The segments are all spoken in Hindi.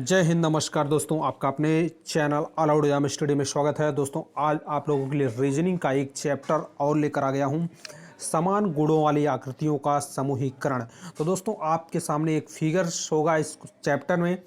जय हिंद, नमस्कार दोस्तों। आपका अपने चैनल अलाउड एग्जाम स्टडी में स्वागत है। दोस्तों आज आप लोगों के लिए रीजनिंग का एक चैप्टर और लेकर आ गया हूं, समान गुणों वाली आकृतियों का समूहीकरण। तो दोस्तों आपके सामने एक फिगर्स होगा इस चैप्टर में।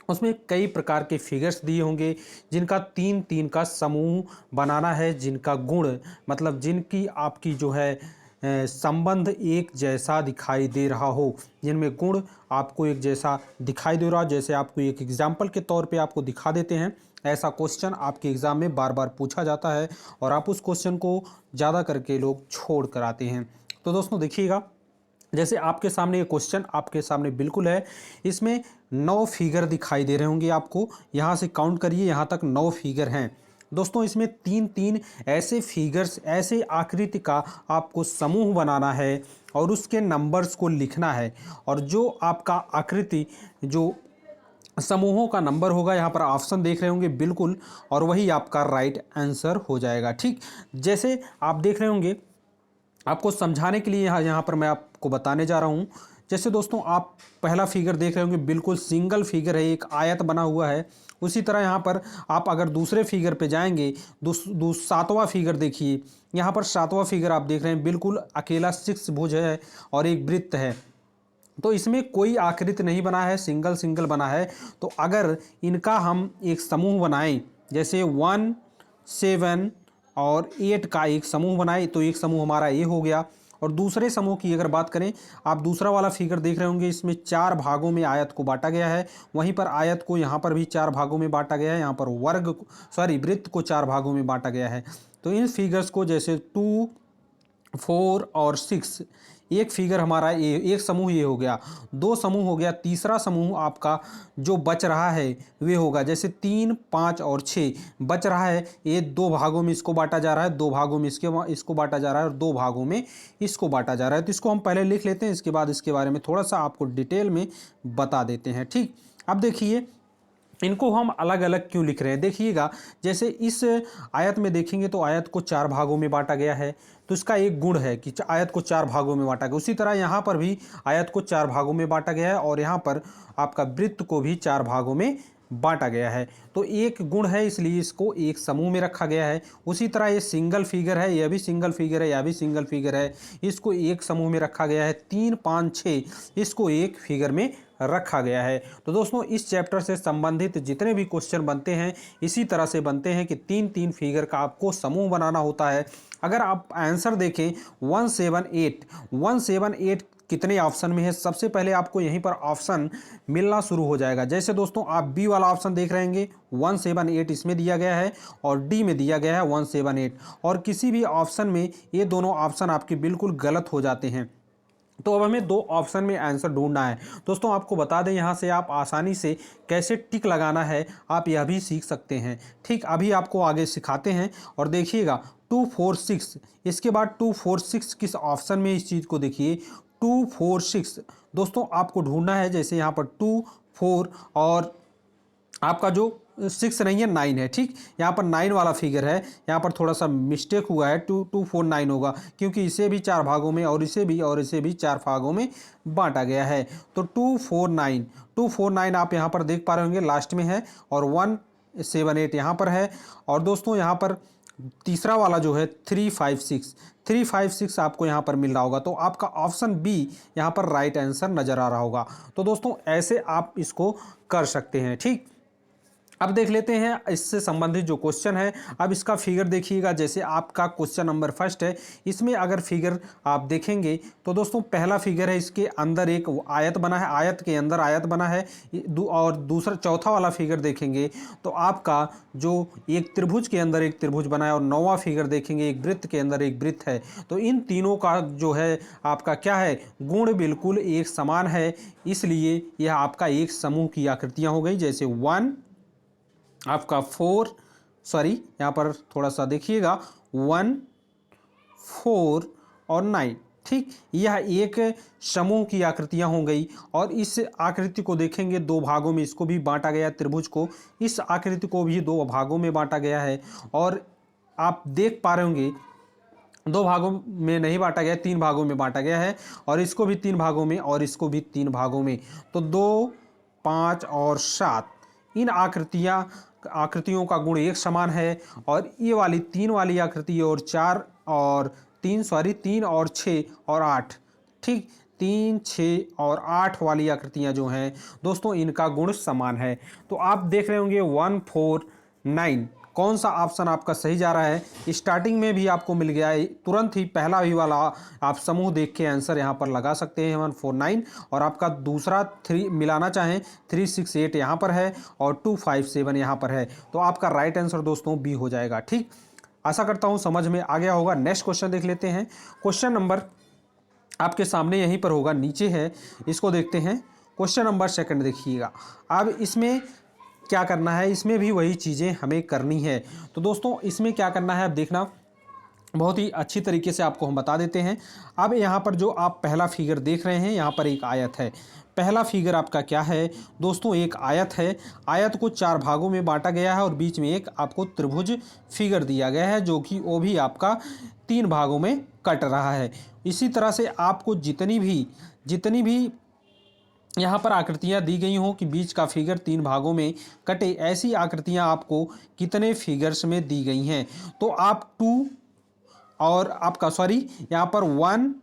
उसमें कई प्रकार के फिगर्स दिए होंगे जिनका तीन तीन का समूह बनाना है, जिनका गुण मतलब जिनकी आपकी जो है संबंध एक जैसा दिखाई दे रहा हो, जिनमें गुण आपको एक जैसा दिखाई दे रहा हो। जैसे आपको एक एग्जाम्पल के तौर पे आपको दिखा देते हैं। ऐसा क्वेश्चन आपके एग्ज़ाम में बार बार पूछा जाता है और आप उस क्वेश्चन को ज़्यादा करके लोग छोड़ कर आते हैं। तो दोस्तों देखिएगा, जैसे आपके सामने ये क्वेश्चन आपके सामने बिल्कुल है। इसमें 9 फिगर दिखाई दे रहे होंगे आपको। यहाँ से काउंट करिए, यहाँ तक 9 फिगर हैं। दोस्तों इसमें तीन तीन ऐसे फिगर्स, ऐसे आकृति का आपको समूह बनाना है और उसके नंबर्स को लिखना है। और जो आपका आकृति, जो समूहों का नंबर होगा, यहाँ पर ऑप्शन देख रहे होंगे बिल्कुल, और वही आपका राइट आंसर हो जाएगा। ठीक, जैसे आप देख रहे होंगे, आपको समझाने के लिए यहाँ पर मैं आपको बताने जा रहा हूँ। जैसे दोस्तों आप पहला फिगर देख रहे होंगे, बिल्कुल सिंगल फिगर है, एक आयत बना हुआ है। उसी तरह यहाँ पर आप अगर दूसरे फिगर पे जाएंगे, सातवां फिगर देखिए, यहाँ पर सातवां फिगर आप देख रहे हैं, बिल्कुल अकेला 6 भुज है और एक वृत्त है। तो इसमें कोई आकृति नहीं बना है, सिंगल सिंगल बना है। तो अगर इनका हम एक समूह बनाएं, जैसे 1, 7 और 8 का एक समूह बनाए, तो एक समूह हमारा ये हो गया। और दूसरे समूह की अगर बात करें, आप दूसरा वाला फिगर देख रहे होंगे, इसमें 4 भागों में आयत को बांटा गया है। वहीं पर आयत को यहाँ पर भी 4 भागों में बांटा गया है। यहाँ पर वृत्त को 4 भागों में बांटा गया है। तो इन फिगर्स को जैसे 2, 4 और 6, एक फिगर हमारा ये, एक समूह ये हो गया, 2 समूह हो गया। तीसरा समूह आपका जो बच रहा है वे होगा, जैसे 3, 5 और 6 बच रहा है। ये 2 भागों में इसको बांटा जा रहा है, 2 भागों में इसको बांटा जा रहा है और 2 भागों में इसको बांटा जा रहा है। तो इसको हम पहले लिख लेते हैं, इसके बाद इसके बारे में थोड़ा सा आपको डिटेल में बता देते हैं। ठीक, अब देखिए इनको हम अलग अलग क्यों लिख रहे हैं। देखिएगा, जैसे इस आयत में देखेंगे तो आयत को 4 भागों में बांटा गया है, तो इसका एक गुण है कि आयत को 4 भागों में बांटा गया। उसी तरह यहाँ पर भी आयत को 4 भागों में बांटा गया है और यहाँ पर आपका वृत्त को भी 4 भागों में बांटा गया है। तो एक गुण है, इसलिए इसको एक समूह में रखा गया है। उसी तरह ये सिंगल फिगर है, यह भी सिंगल फिगर है, यह भी सिंगल फिगर है, इसको एक समूह में रखा गया है। 3, 5, 6 इसको एक फिगर में रखा गया है। तो दोस्तों इस चैप्टर से संबंधित जितने भी क्वेश्चन बनते हैं इसी तरह से बनते हैं कि 3-3 फिगर का आपको समूह बनाना होता है। अगर आप आंसर देखें 178 कितने ऑप्शन में है, सबसे पहले आपको यहीं पर ऑप्शन मिलना शुरू हो जाएगा। जैसे दोस्तों आप बी वाला ऑप्शन देख रहे होंगे, 178 इसमें दिया गया है और डी में दिया गया है 178, और किसी भी ऑप्शन में ये दोनों ऑप्शन आपके बिल्कुल गलत हो जाते हैं। तो अब हमें 2 ऑप्शन में आंसर ढूंढना है। दोस्तों आपको बता दें, यहाँ से आप आसानी से कैसे टिक लगाना है आप यह भी सीख सकते हैं। ठीक, अभी आपको आगे सिखाते हैं। और देखिएगा 2, 4, 6, इसके बाद 2, 4, 6 किस ऑप्शन में, इस चीज़ को देखिए। 2, 4, 6 दोस्तों आपको ढूंढना है। जैसे यहाँ पर 2, 4 और आपका जो 6 नहीं है, 9 है। ठीक, यहाँ पर 9 वाला फिगर है, यहाँ पर थोड़ा सा मिस्टेक हुआ है, 2, 2, 4, 9 होगा, क्योंकि इसे भी 4 भागों में और इसे भी 4 भागों में बांटा गया है। तो 2, 4, 9 आप यहाँ पर देख पा रहे होंगे लास्ट में है, और 178 यहाँ पर है। और दोस्तों यहाँ पर तीसरा वाला जो है 356 आपको यहाँ पर मिल रहा होगा। तो आपका ऑप्शन बी यहाँ पर राइट आंसर नज़र आ रहा होगा। तो दोस्तों ऐसे आप इसको कर सकते हैं। ठीक, अब देख लेते हैं इससे संबंधित जो क्वेश्चन है। अब इसका फिगर देखिएगा, जैसे आपका क्वेश्चन नंबर 1 है, इसमें अगर फिगर आप देखेंगे तो दोस्तों पहला फिगर है, इसके अंदर एक आयत बना है, आयत के अंदर आयत बना है। और दूसरा चौथा वाला फिगर देखेंगे तो आपका जो एक त्रिभुज के अंदर एक त्रिभुज बना है, और 9वां फिगर देखेंगे एक वृत्त के अंदर एक वृत्त है। तो इन तीनों का जो है आपका क्या है, गुण बिल्कुल एक समान है, इसलिए यह आपका एक समूह की आकृतियाँ हो गई। जैसे 1, आपका 4, सॉरी यहाँ पर थोड़ा सा देखिएगा, 1, 4 और 9। ठीक, यह एक समूह की आकृतियाँ हो गई। और इस आकृति को देखेंगे 2 भागों में इसको भी बांटा गया, त्रिभुज को, इस आकृति को भी 2 भागों में बांटा गया है। और आप देख पा रहे होंगे 2 भागों में नहीं बांटा गया, 3 भागों में बांटा गया है, और इसको भी 3 भागों में और इसको भी 3 भागों में। तो 2, 5 और 7 इन आकृतियों का गुण एक समान है। और ये वाली 3 वाली आकृति और 4 और 3 और 6 और 8, ठीक, 3, 6 और 8 वाली आकृतियां जो हैं दोस्तों इनका गुण समान है। तो आप देख रहे होंगे 1, 4, 9 कौन सा ऑप्शन आपका सही जा रहा है। स्टार्टिंग में भी आपको मिल गया है, तुरंत ही पहला ही वाला आप समूह देख के आंसर यहाँ पर लगा सकते हैं 1, 4, 9। और आपका दूसरा 3 मिलाना चाहें 3, 6, 8 यहाँ पर है और 2, 5, 7 यहाँ पर है। तो आपका राइट आंसर दोस्तों बी हो जाएगा। ठीक, आशा करता हूँ समझ में आ गया होगा। नेक्स्ट क्वेश्चन देख लेते हैं। क्वेश्चन नंबर आपके सामने यहीं पर होगा, नीचे है, इसको देखते हैं। क्वेश्चन नंबर 2 देखिएगा। अब इसमें क्या करना है, इसमें भी वही चीज़ें हमें करनी है। तो दोस्तों इसमें क्या करना है अब देखना, बहुत ही अच्छी तरीके से आपको हम बता देते हैं। अब यहाँ पर जो आप पहला फिगर देख रहे हैं, यहाँ पर एक आयत है। पहला फिगर आपका क्या है दोस्तों, एक आयत है। आयत को 4 भागों में बांटा गया है और बीच में एक आपको त्रिभुज फिगर दिया गया है, जो कि वो भी आपका 3 भागों में कट रहा है। इसी तरह से आपको जितनी भी यहाँ पर आकृतियाँ दी गई हों कि बीच का फिगर 3 भागों में कटे, ऐसी आकृतियाँ आपको कितने फिगर्स में दी गई हैं। तो आप 2 और आपका यहाँ पर 1,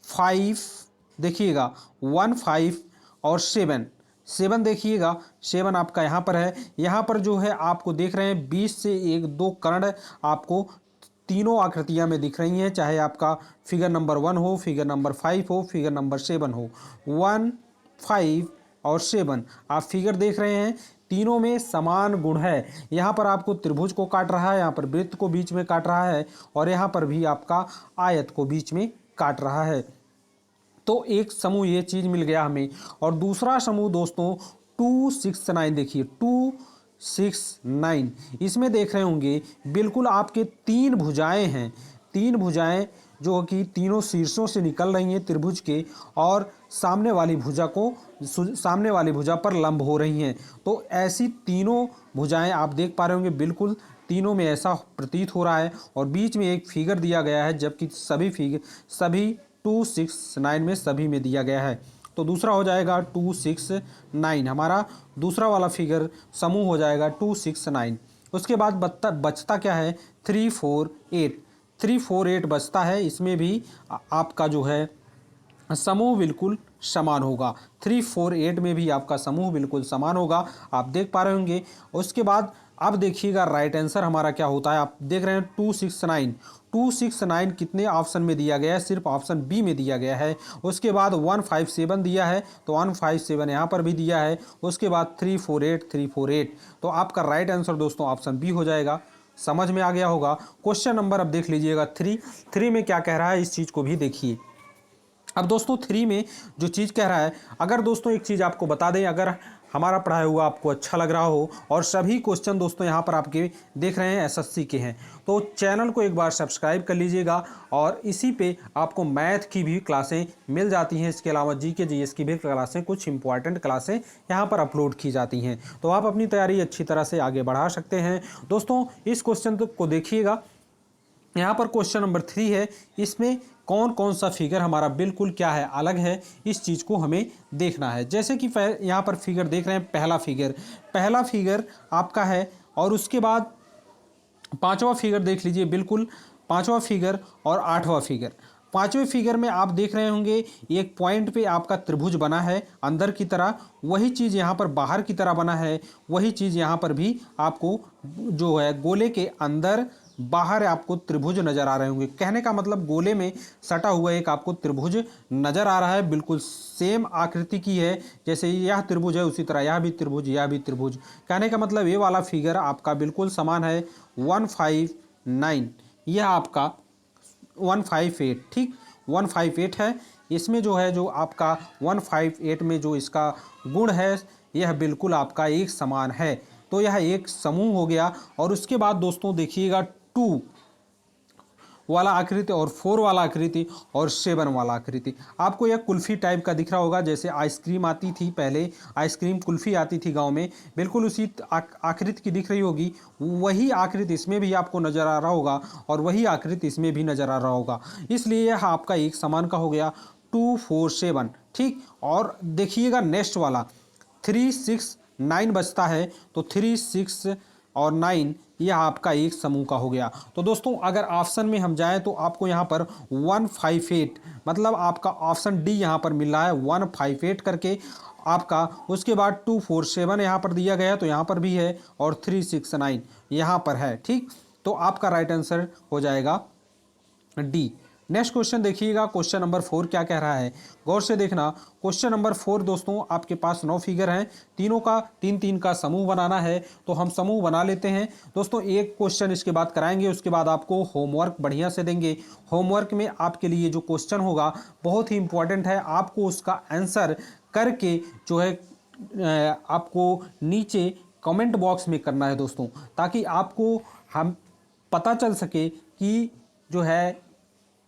5 देखिएगा, 1, 5 और 7 देखिएगा, 7 आपका यहाँ पर है। यहाँ पर जो है आपको देख रहे हैं 20 से 1-2 कर्ण आपको तीनों आकृतियाँ में दिख रही हैं, चाहे आपका फिगर नंबर 1 हो, फिगर नंबर 5 हो, फिगर नंबर 7 हो। 1, 5 और 7 आप फिगर देख रहे हैं, तीनों में समान गुण है। यहाँ पर आपको त्रिभुज को काट रहा है, यहाँ पर वृत्त को बीच में काट रहा है और यहाँ पर भी आपका आयत को बीच में काट रहा है। तो एक समूह ये चीज़ मिल गया हमें। और दूसरा समूह दोस्तों 2, 6, 9 देखिए, 2, 6, 9 इसमें देख रहे होंगे बिल्कुल आपके 3 भुजाएं हैं। 3 भुजाएं जो कि तीनों शीर्षों से निकल रही हैं त्रिभुज के, और सामने वाली भुजा पर लंब हो रही हैं। तो ऐसी तीनों भुजाएं आप देख पा रहे होंगे, बिल्कुल तीनों में ऐसा प्रतीत हो रहा है। और बीच में एक फिगर दिया गया है, जबकि सभी 2, 6, 9 में सभी में दिया गया है। तो दूसरा हो जाएगा 2, 6, 9, हमारा दूसरा वाला फिगर समूह हो जाएगा 2, 6, 9। उसके बाद बचता क्या है 3, 4, 8। 3, 4, 8 बचता है। इसमें भी आपका जो है समूह बिल्कुल समान होगा। 3, 4, 8 में भी आपका समूह बिल्कुल समान होगा, आप देख पा रहे होंगे। उसके बाद अब देखिएगा राइट आंसर हमारा क्या होता है। आप देख रहे हैं 2, 6, 9। 2, 6, 9 कितने ऑप्शन में दिया गया है, सिर्फ ऑप्शन बी में दिया गया है। उसके बाद 1, 5, 7 दिया है, तो 1, 5, 7 यहाँ पर भी दिया है। उसके बाद 3, 4, 8, 3, 4, 8। तो आपका राइट आंसर दोस्तों ऑप्शन बी हो जाएगा। समझ में आ गया होगा। क्वेश्चन नंबर अब देख लीजिएगा 3 में क्या कह रहा है, इस चीज़ को भी देखिए। अब दोस्तों 3 में जो चीज़ कह रहा है, अगर दोस्तों एक चीज़ आपको बता दें, अगर हमारा पढ़ाया हुआ आपको अच्छा लग रहा हो और सभी क्वेश्चन दोस्तों यहाँ पर आपके देख रहे हैं एसएससी के हैं, तो चैनल को एक बार सब्सक्राइब कर लीजिएगा। और इसी पे आपको मैथ की भी क्लासें मिल जाती हैं। इसके अलावा जीके जीएस की भी क्लासें, कुछ इंपॉर्टेंट क्लासें यहाँ पर अपलोड की जाती हैं। तो आप अपनी तैयारी अच्छी तरह से आगे बढ़ा सकते हैं। दोस्तों इस क्वेश्चन को देखिएगा, यहाँ पर क्वेश्चन नंबर 3 है। इसमें कौन कौन सा फिगर हमारा बिल्कुल क्या है, अलग है, इस चीज़ को हमें देखना है। जैसे कि यहाँ पर फिगर देख रहे हैं, पहला फिगर आपका है। और उसके बाद 5वां फिगर देख लीजिए, बिल्कुल 5वां फिगर और 8वां फिगर। 5वें फिगर में आप देख रहे होंगे एक पॉइंट पे आपका त्रिभुज बना है अंदर की तरह, वही चीज़ यहाँ पर बाहर की तरह बना है। वही चीज़ यहाँ पर भी आपको जो है गोले के अंदर बाहर आपको त्रिभुज नज़र आ रहे होंगे। कहने का मतलब गोले में सटा हुआ एक आपको त्रिभुज नज़र आ रहा है, बिल्कुल सेम आकृति की है। जैसे यह त्रिभुज है उसी तरह यह भी त्रिभुज, यह भी त्रिभुज। कहने का मतलब ये वाला फिगर आपका बिल्कुल समान है। 1, 5, 9 यह आपका 1, 5, 8, ठीक 1, 5, 8 है। इसमें जो है जो आपका 1, 5, 8 में जो इसका गुण है, यह बिल्कुल आपका एक समान है। तो यह एक समूह हो गया। और उसके बाद दोस्तों देखिएगा 2 वाला आकृति और 4 वाला आकृति और 7 वाला आकृति। आपको यह कुल्फ़ी टाइप का दिख रहा होगा, जैसे आइसक्रीम आती थी पहले, आइसक्रीम कुल्फ़ी आती थी गांव में, बिल्कुल उसी आकृति की दिख रही होगी। वही आकृति इसमें भी आपको नज़र आ रहा होगा और वही आकृति इसमें भी नज़र आ रहा होगा। इसलिए यह आपका एक समान का हो गया 2, 4, 7, ठीक। और देखिएगा नेक्स्ट वाला 3, 6, 9 बचता है, तो 3, 6 और 9 यह आपका एक समूह का हो गया। तो दोस्तों अगर ऑप्शन में हम जाएं तो आपको यहाँ पर 158 मतलब आपका ऑप्शन डी यहाँ पर मिल रहा है 158 करके आपका। उसके बाद 247 यहाँ पर दिया गया, तो यहाँ पर भी है, और 369 यहाँ पर है। ठीक, तो आपका राइट आंसर हो जाएगा डी। नेक्स्ट क्वेश्चन देखिएगा, क्वेश्चन नंबर 4 क्या कह रहा है, गौर से देखना। क्वेश्चन नंबर 4 दोस्तों आपके पास 9 फिगर हैं, तीनों का 3-3 का समूह बनाना है, तो हम समूह बना लेते हैं दोस्तों। एक क्वेश्चन इसके बाद कराएंगे, उसके बाद आपको होमवर्क बढ़िया से देंगे। होमवर्क में आपके लिए जो क्वेश्चन होगा बहुत ही इंपॉर्टेंट है, आपको उसका आंसर करके जो है आपको नीचे कमेंट बॉक्स में करना है दोस्तों, ताकि आपको हम पता चल सके कि जो है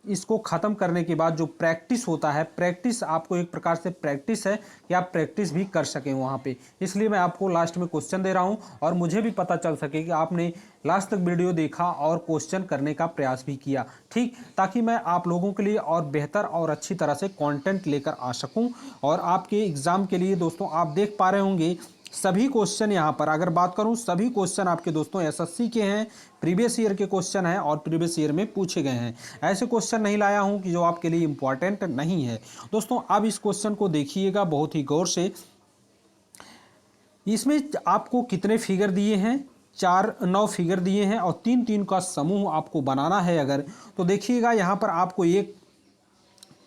इसको ख़त्म करने के बाद जो प्रैक्टिस होता है, प्रैक्टिस आपको एक प्रकार से प्रैक्टिस है कि आप प्रैक्टिस भी कर सकें वहाँ पे। इसलिए मैं आपको लास्ट में क्वेश्चन दे रहा हूँ, और मुझे भी पता चल सके कि आपने लास्ट तक वीडियो देखा और क्वेश्चन करने का प्रयास भी किया। ठीक, ताकि मैं आप लोगों के लिए और बेहतर और अच्छी तरह से कंटेंट लेकर आ सकूं। और आपके एग्ज़ाम के लिए दोस्तों आप देख पा रहे होंगे सभी क्वेश्चन, यहाँ पर अगर बात करूं सभी क्वेश्चन आपके दोस्तों एसएससी के हैं, प्रीवियस ईयर के क्वेश्चन हैं और प्रीवियस ईयर में पूछे गए हैं। ऐसे क्वेश्चन नहीं लाया हूं कि जो आपके लिए इंपॉर्टेंट नहीं है दोस्तों। अब इस क्वेश्चन को देखिएगा बहुत ही गौर से। इसमें आपको कितने फिगर दिए हैं, 9 फिगर दिए हैं, और 3-3 का समूह आपको बनाना है अगर, तो देखिएगा यहाँ पर आपको एक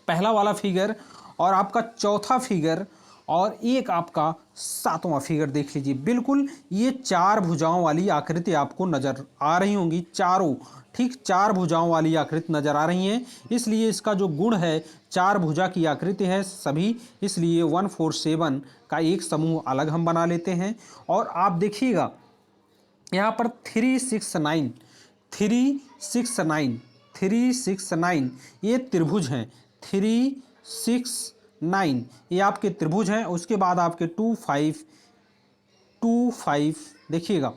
पहला वाला फिगर और आपका चौथा फिगर और एक आपका 7वां फिगर देख लीजिए। बिल्कुल ये 4 भुजाओं वाली आकृति आपको नज़र आ रही होंगी, चारों। ठीक, 4 भुजाओं वाली आकृति नज़र आ रही हैं, इसलिए इसका जो गुण है 4 भुजा की आकृति है सभी, इसलिए 147 का एक समूह अलग हम बना लेते हैं। और आप देखिएगा यहाँ पर 369 ये त्रिभुज हैं, 369 ये आपके त्रिभुज हैं। उसके बाद आपके 2, 5 देखिएगा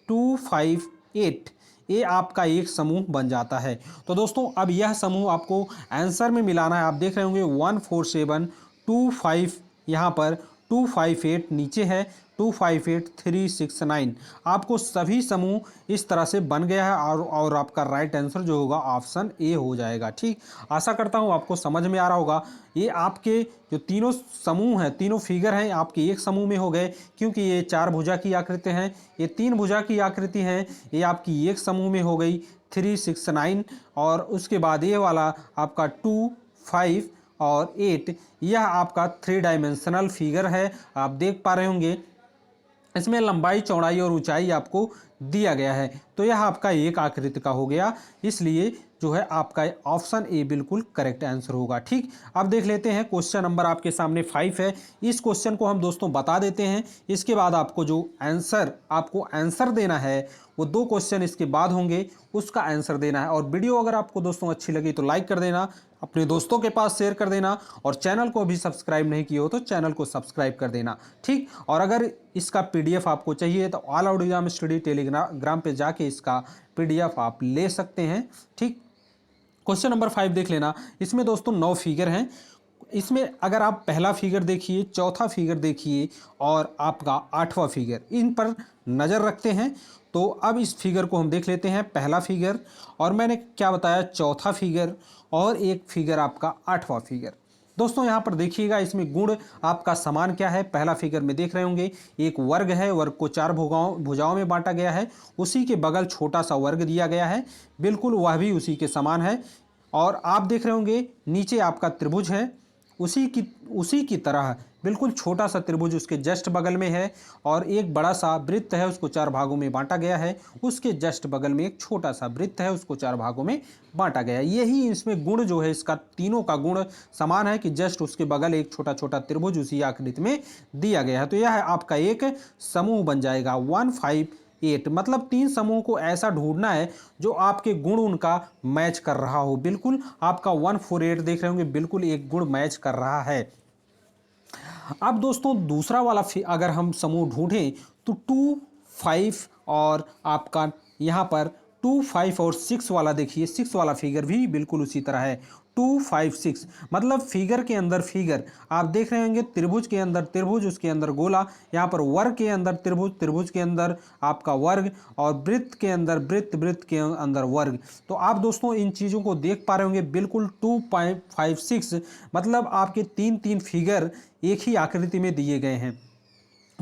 258 ये आपका एक समूह बन जाता है। तो दोस्तों अब यह समूह आपको आंसर में मिलाना है। आप देख रहे होंगे 147, 25 यहाँ पर 258 नीचे है, 258, 369 आपको सभी समूह इस तरह से बन गया है, और आपका राइट आंसर जो होगा ऑप्शन ए हो जाएगा। ठीक, आशा करता हूँ आपको समझ में आ रहा होगा। ये आपके जो तीनों समूह हैं, तीनों फिगर हैं, आपके एक समूह में हो गए, क्योंकि ये 4 भुजा की आकृति हैं, ये 3 भुजा की आकृति हैं, ये आपकी एक समूह में हो गई 369। और उसके बाद ये वाला आपका 2, 5 और 8 यह आपका 3 डायमेंशनल फिगर है। आप देख पा रहे होंगे इसमें लंबाई, चौड़ाई और ऊंचाई आपको दिया गया है, तो यह आपका एक आकृति का हो गया, इसलिए जो है आपका ऑप्शन ए बिल्कुल करेक्ट आंसर होगा। ठीक, अब देख लेते हैं क्वेश्चन नंबर आपके सामने 5 है। इस क्वेश्चन को हम दोस्तों बता देते हैं, इसके बाद आपको जो आपको आंसर देना है वो 2 क्वेश्चन इसके बाद होंगे, उसका आंसर देना है। और वीडियो अगर आपको दोस्तों अच्छी लगी तो लाइक कर देना, अपने दोस्तों के पास शेयर कर देना, और चैनल को अभी सब्सक्राइब नहीं किया हो तो चैनल को सब्सक्राइब कर देना। ठीक, और अगर इसका पीडीएफ आपको चाहिए तो all out exam study Telegram पे जाके इसका पीडीएफ आप ले सकते हैं। ठीक, क्वेश्चन नंबर 5 देख लेना। इसमें दोस्तों 9 फिगर हैं। इसमें अगर आप पहला फिगर देखिए, चौथा फिगर देखिए और आपका 8वां फिगर, इन पर नज़र रखते हैं। तो अब इस फिगर को हम देख लेते हैं। पहला फिगर, और मैंने क्या बताया, चौथा फिगर, और एक फिगर आपका 8वां फिगर। दोस्तों यहाँ पर देखिएगा इसमें गुण आपका समान क्या है। पहला फिगर में देख रहे होंगे एक वर्ग है, वर्ग को 4 भुजाओं में बांटा गया है, उसी के बगल छोटा सा वर्ग दिया गया है, बिल्कुल वह भी उसी के समान है। और आप देख रहे होंगे नीचे आपका त्रिभुज है, उसी की तरह बिल्कुल छोटा सा त्रिभुज उसके जस्ट बगल में है, और एक बड़ा सा वृत्त है, उसको 4 भागों में बांटा गया है, उसके जस्ट बगल में एक छोटा सा वृत्त है, उसको 4 भागों में बांटा गया है। यही इसमें गुण जो है, इसका तीनों का गुण समान है कि जस्ट उसके बगल एक छोटा छोटा त्रिभुज उसी आकृति में दिया गया है। तो यह आपका एक समूह बन जाएगा 158। मतलब 3 समूह को ऐसा ढूंढना है जो आपके गुण उनका मैच कर रहा हो। बिल्कुल आपका 148 देख रहे होंगे, बिल्कुल एक गुण मैच कर रहा है। अब दोस्तों दूसरा वाला अगर हम समूह ढूंढें तो 2, 5 और आपका यहाँ पर 2, 5 और 6 वाला देखिए, 6 वाला फिगर भी बिल्कुल उसी तरह है। 256, मतलब फिगर के अंदर फिगर आप देख रहे होंगे, त्रिभुज के अंदर त्रिभुज, उसके अंदर गोला, यहाँ पर वर्ग के अंदर त्रिभुज, त्रिभुज के अंदर आपका वर्ग, और वृत्त के अंदर वृत्त, वृत्त के अंदर वर्ग। तो आप दोस्तों इन चीज़ों को देख पा रहे होंगे, बिल्कुल 256, मतलब आपके तीन तीन फिगर एक ही आकृति में दिए गए हैं।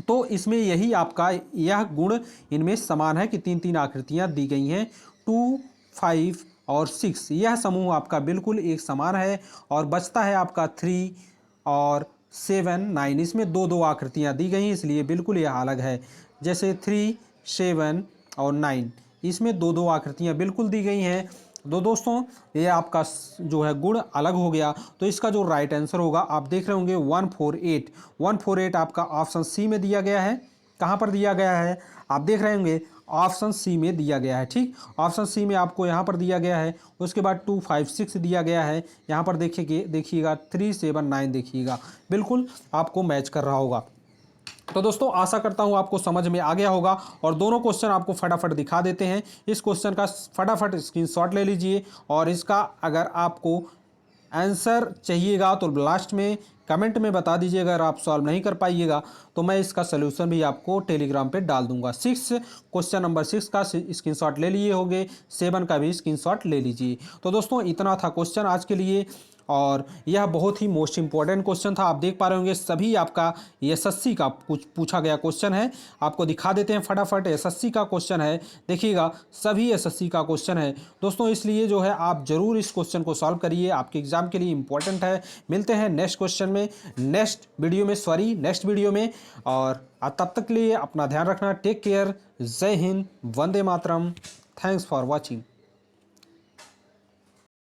तो इसमें यही आपका यह गुण इनमें समान है कि तीन तीन आकृतियां दी गई हैं, 2, 5 और 6, यह समूह आपका बिल्कुल एक समान है। और बचता है आपका 3 और 7, 9, इसमें दो दो आकृतियां दी गई हैं, इसलिए बिल्कुल यह अलग है। जैसे 3, 7 और 9, इसमें दो दो आकृतियां बिल्कुल दी गई हैं। तो दोस्तों ये आपका जो है गुण अलग हो गया। तो इसका जो राइट आंसर होगा, आप देख रहे होंगे 148, 148 आपका ऑप्शन सी में दिया गया है। कहाँ पर दिया गया है, आप देख रहे होंगे ऑप्शन सी में दिया गया है। ठीक, ऑप्शन सी में आपको यहाँ पर दिया गया है। उसके बाद 256 दिया गया है, यहाँ पर देखिएगा 379 देखिएगा, बिल्कुल आपको मैच कर रहा होगा। तो दोस्तों आशा करता हूँ आपको समझ में आ गया होगा, और दोनों क्वेश्चन आपको फटाफट दिखा देते हैं। इस क्वेश्चन का फटाफट स्क्रीनशॉट ले लीजिए, और इसका अगर आपको आंसर चाहिएगा तो लास्ट में कमेंट में बता दीजिए। अगर आप सॉल्व नहीं कर पाइएगा तो मैं इसका सलूशन भी आपको टेलीग्राम पे डाल दूंगा। क्वेश्चन नंबर 6 का स्क्रीनशॉट ले लिए होंगे, 7 का भी स्क्रीनशॉट ले लीजिए। तो दोस्तों इतना था क्वेश्चन आज के लिए, और यह बहुत ही मोस्ट इंपॉर्टेंट क्वेश्चन था। आप देख पा रहे होंगे सभी आपका एसएससी का कुछ पूछा गया क्वेश्चन है। आपको दिखा देते हैं फटाफट, एसएससी का क्वेश्चन है, देखिएगा सभी एसएससी का क्वेश्चन है दोस्तों, इसलिए जो है आप जरूर इस क्वेश्चन को सॉल्व करिए, आपके एग्जाम के लिए इंपॉर्टेंट है। मिलते हैं नेक्स्ट क्वेश्चन में, नेक्स्ट वीडियो में, और तब तक के लिए अपना ध्यान रखना। टेक केयर, जय Hind, Vande Mataram, thanks for watching.